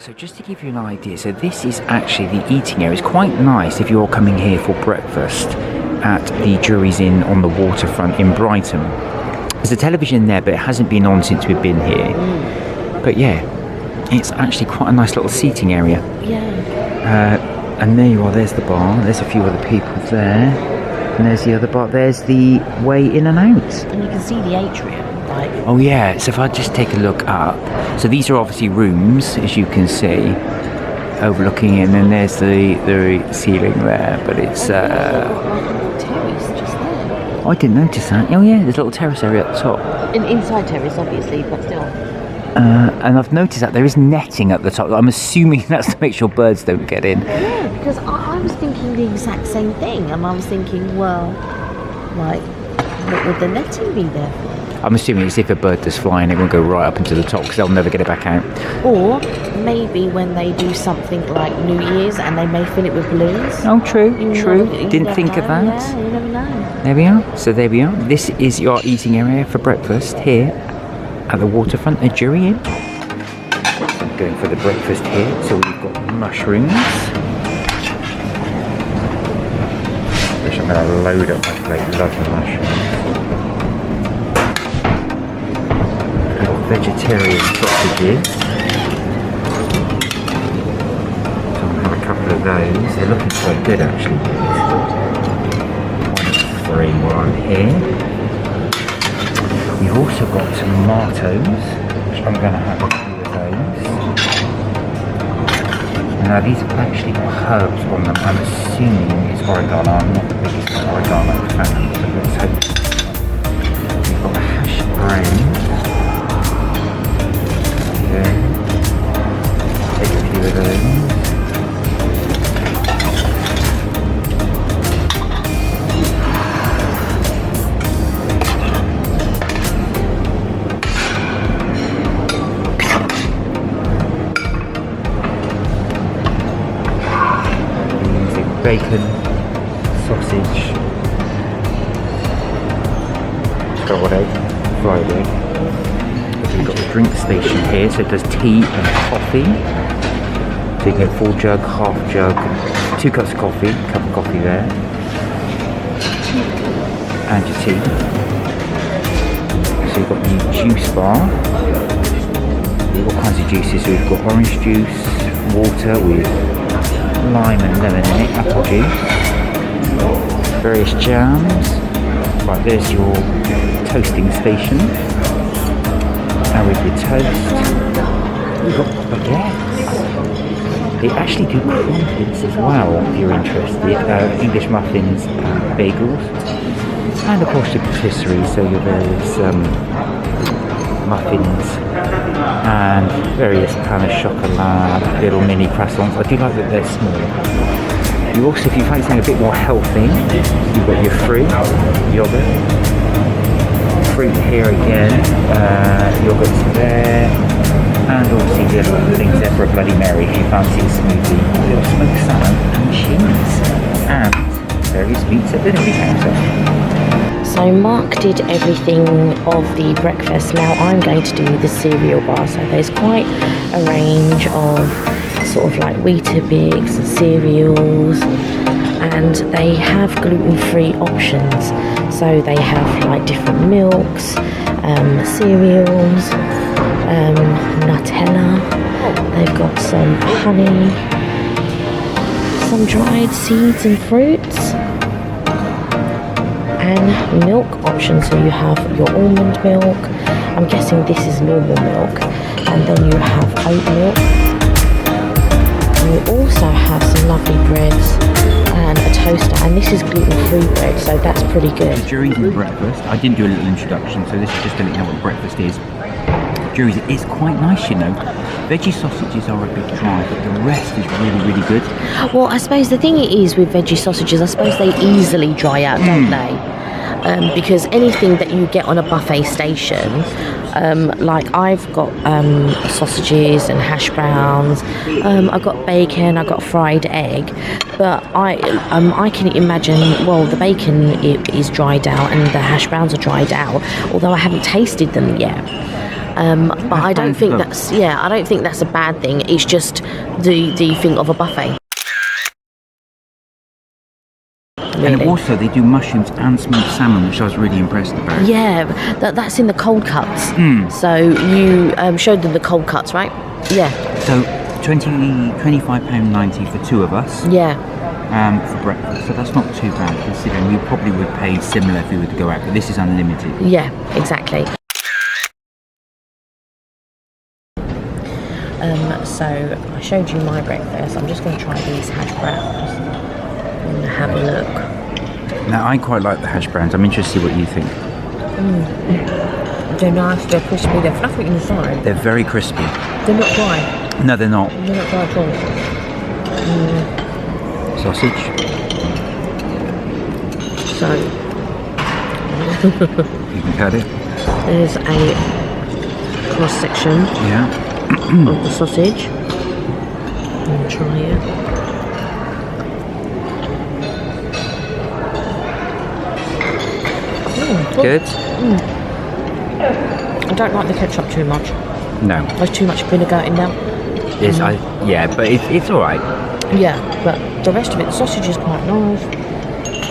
So just to give you an idea, so this is actually the eating area. It's quite nice if you're coming here for breakfast at the Jury's Inn on the Waterfront in Brighton. There's a television there, but it hasn't been on since we've been here. But yeah, it's actually quite a nice little seating area. Yeah. And there you are, there's the bar. There's a few other people there. And there's the other bar. There's the way in and out. And you can see the atrium. Like. Oh yeah, so if I just take a look up. So these are obviously rooms, as you can see, overlooking, and then there's the ceiling there, but it's... terrace just there. Oh, I didn't notice that. Oh yeah, there's a little terrace area at the top. An inside terrace, obviously, but still. And I've noticed that there is netting at the top. I'm assuming that's to make sure birds don't get in. Yeah, because I was thinking the exact same thing, and I was thinking, well, like, what would the netting be there for? I'm assuming it's if a bird does fly in, it will go right up into the top because they'll never get it back out. Or maybe when they do something like New Year's and they may fill it with balloons. Oh, true. You Didn't think of that. Yeah, you never know. There we are. So there we are. This is your eating area for breakfast here at the Waterfront at Jury Inn. So I'm going for the breakfast here. So we've got mushrooms, which I'm going to load up my plate. Love the mushrooms. Vegetarian sausages. So I'll have a couple of those. They're looking quite good actually. One here. We've also got tomatoes, which I'm going to have a few of those. Now these have actually got herbs on them. I'm assuming it's oregano. I'm not the biggest oregano fan, so let's hope. We've got a hash brown. Take a few of those. Using bacon, sausage, scrambled egg, fried egg. We've got a drink station here, so it does tea and coffee. So you can get full jug, half jug, 2 cups of coffee, cup of coffee there. And your tea. So you've got the juice bar. We've got all kinds of juices. So we've got orange juice, water with lime and lemon in it, apple juice. Various jams. Right, there's your toasting station. And with your toast, we've got baguettes. They actually do crumpets as well, if you're interested. English muffins and bagels. And of course your patisserie, so your various muffins and various pain au chocolat, little mini croissants. I do like that they're small. You also, if you find something a bit more healthy, you've got your fruit, yogurt. Fruit here again, yogurt's there, and obviously the other things there for a Bloody Mary if you fancy a smoothie. A little smoked salmon and cheese, and various meats at the dinner counter. So Mark did everything of the breakfast. Now I'm going to do the cereal bar. So there's quite a range of sort of like Weetabix and cereals, and they have gluten-free options. So they have like different milks, cereals, Nutella. They've got some honey, some dried seeds and fruits, and milk options. So you have your almond milk. I'm guessing this is normal milk, and then you have oat milk. And you also have some lovely breads and a toaster, and this is gluten-free bread, so that's pretty good. Jury's Inn breakfast. I didn't do a little introduction, so this is just to let you know what breakfast is. Jury's Inn is quite nice, you know. Veggie sausages are a bit dry, but the rest is really, really good. Well, I suppose the thing is with veggie sausages, I suppose they easily dry out, don't they? Because anything that you get on a buffet station, like I've got sausages and hash browns, I've got bacon, I've got fried egg, but I can imagine, well, the bacon is dried out and the hash browns are dried out, although I haven't tasted them yet. But I don't think that's I don't think that's a bad thing. It's just the thing of a buffet. Really. And also they do mushrooms and smoked salmon, which I was really impressed about. Yeah, that's in the cold cuts. So you showed them the cold cuts, right? Yeah. So £25.90 for two of us. Yeah. For breakfast, so that's not too bad considering we probably would pay similar if we were to go out, but this is unlimited. Yeah, exactly. So I showed you my breakfast. I'm just going to try these hash browns and have a look. Now I quite like the hash browns. I'm interested to see what you think. They're nice, they're crispy, they're fluffy inside. They're very crispy. They're not dry. No, they're not. They're not dry at all. Sausage. So you can cut it. There's a cross section of the sausage. And try it. Good. I don't like the ketchup too much. No. There's too much vinegar in there. But it's all right. Yeah, but the rest of it, the sausage is quite nice.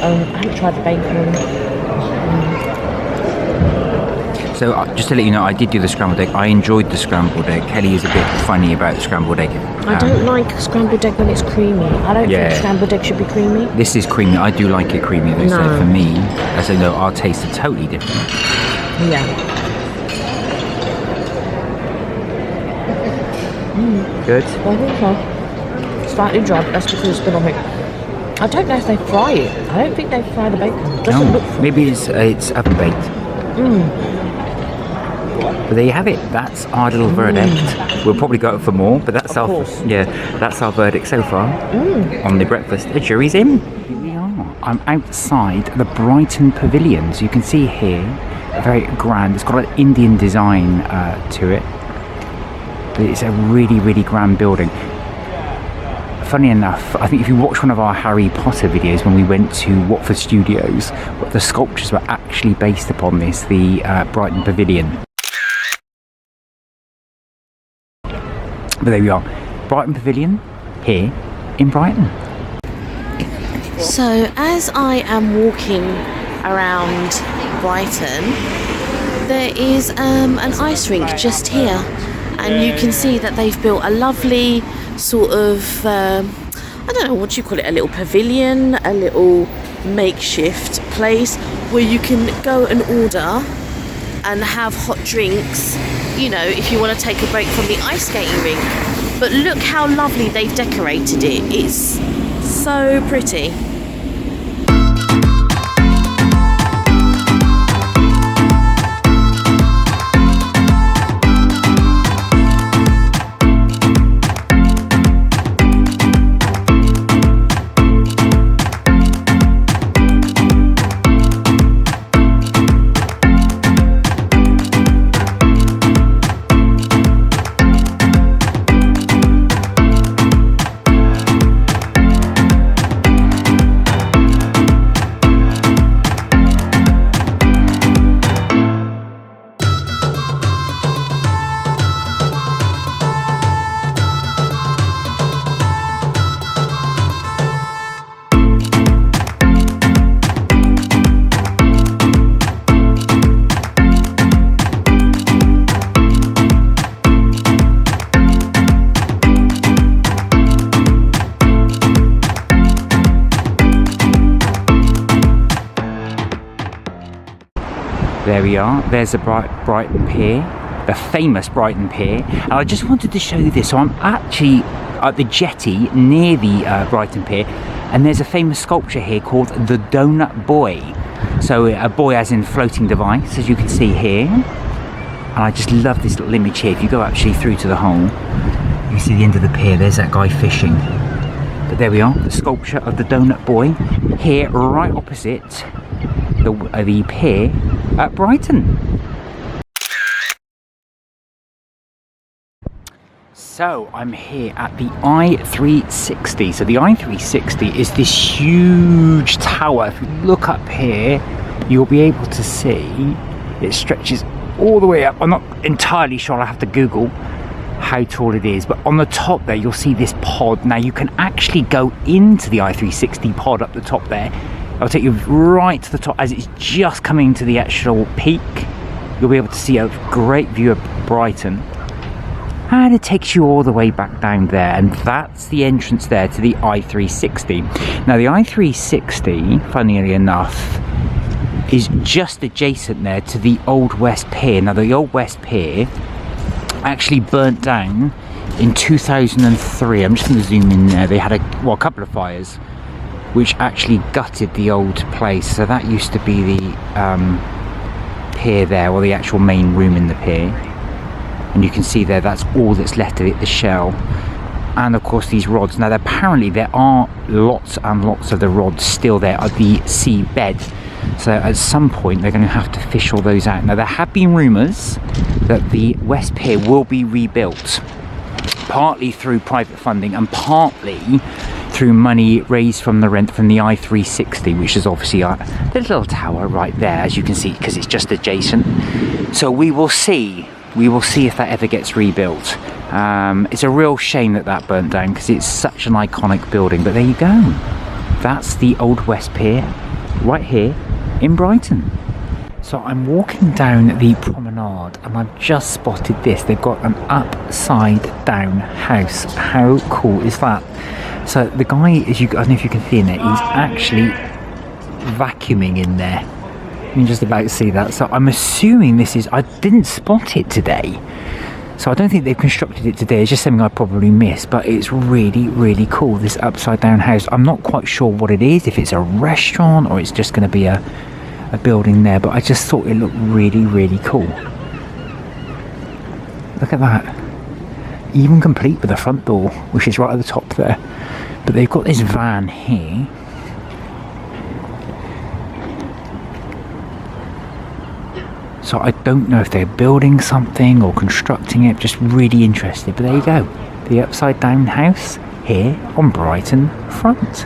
I haven't tried the bacon. So just to let you know, I did do the scrambled egg. I enjoyed the scrambled egg. Kelly is a bit funny about the scrambled egg. I don't like scrambled egg when it's creamy. I don't think scrambled egg should be creamy. This is creamy. I do like it creamy though. So for me, as I know, our tastes are totally different. Yeah. Good. I think so. Slightly dry, but that's because it's been on it. I don't know if they fry it. I don't think they fry the bacon. Doesn't look maybe it's oven baked. But there you have it. That's our little verdict. We'll probably go out for more, but that's that's our verdict so far on the breakfast. The jury's in. Here we are. I'm outside the Brighton Pavilion. So you can see here, very grand. It's got an Indian design to it. But it's a really, really grand building. Funny enough, I think if you watch one of our Harry Potter videos when we went to Watford Studios, the sculptures were actually based upon this, the Brighton Pavilion. But there we are, Brighton Pavilion, here in Brighton. So as I am walking around Brighton, there is an ice rink just here. And you can see that they've built a lovely sort of, I don't know, what do you call it, a little pavilion, a little makeshift place where you can go and order and have hot drinks, you know, if you want to take a break from the ice skating rink. But look how lovely they've decorated it. It's so pretty. There we are, there's the Brighton Pier, the famous Brighton Pier. And I just wanted to show you this. So I'm actually at the jetty near the Brighton Pier, and there's a famous sculpture here called the Donut Boy. So a boy as in floating device, as you can see here. And I just love this little image here. If you go actually through to the hole, you see the end of the pier, there's that guy fishing. But there we are, the sculpture of the Donut Boy here right opposite the pier at Brighton. So I'm here at the I-360. So the I-360 is this huge tower. If you look up here, you'll be able to see it stretches all the way up. I'm not entirely sure, I'll have to Google how tall it is, but on the top there you'll see this pod. Now you can actually go into the i360 pod up the top there. I'll take you right to the top as it's just coming to the actual peak. You'll be able to see a great view of Brighton, and it takes you all the way back down there, and that's the entrance there to the i360. Now the i360, funnily enough, is just adjacent there to the Old West Pier. Now the Old West Pier actually burnt down in 2003. I'm just going to zoom in there. They had a couple of fires which actually gutted the old place. So that used to be the pier there, or the actual main room in the pier. And you can see there, that's all that's left of it, the shell. And of course these rods. Now apparently there are lots and lots of the rods still there at the seabed. So at some point they're going to have to fish all those out. Now there have been rumours that the West Pier will be rebuilt, partly through private funding and partly through money raised from the rent from the i360, which is obviously the little tower right there, as you can see, because it's just adjacent. So we will see if that ever gets rebuilt. It's a real shame that burnt down, because it's such an iconic building. But there you go, that's the Old West Pier right here in Brighton. So I'm walking down the promenade and I've just spotted this. They've got an upside down house. How cool is that? So the guy, I don't know if you can see in there, he's actually vacuuming in there. You can just about see that. So I'm assuming this is, I didn't spot it today, so I don't think they've constructed it today. It's just something I probably missed, but it's really, really cool, this upside down house. I'm not quite sure what it is, if it's a restaurant or it's just going to be a building there, but I just thought it looked really, really cool. Look at that. Even complete with the front door, which is right at the top there. But they've got this van here. So I don't know if they're building something or constructing it, just really interested. But there you go, the upside down house here on Brighton Front.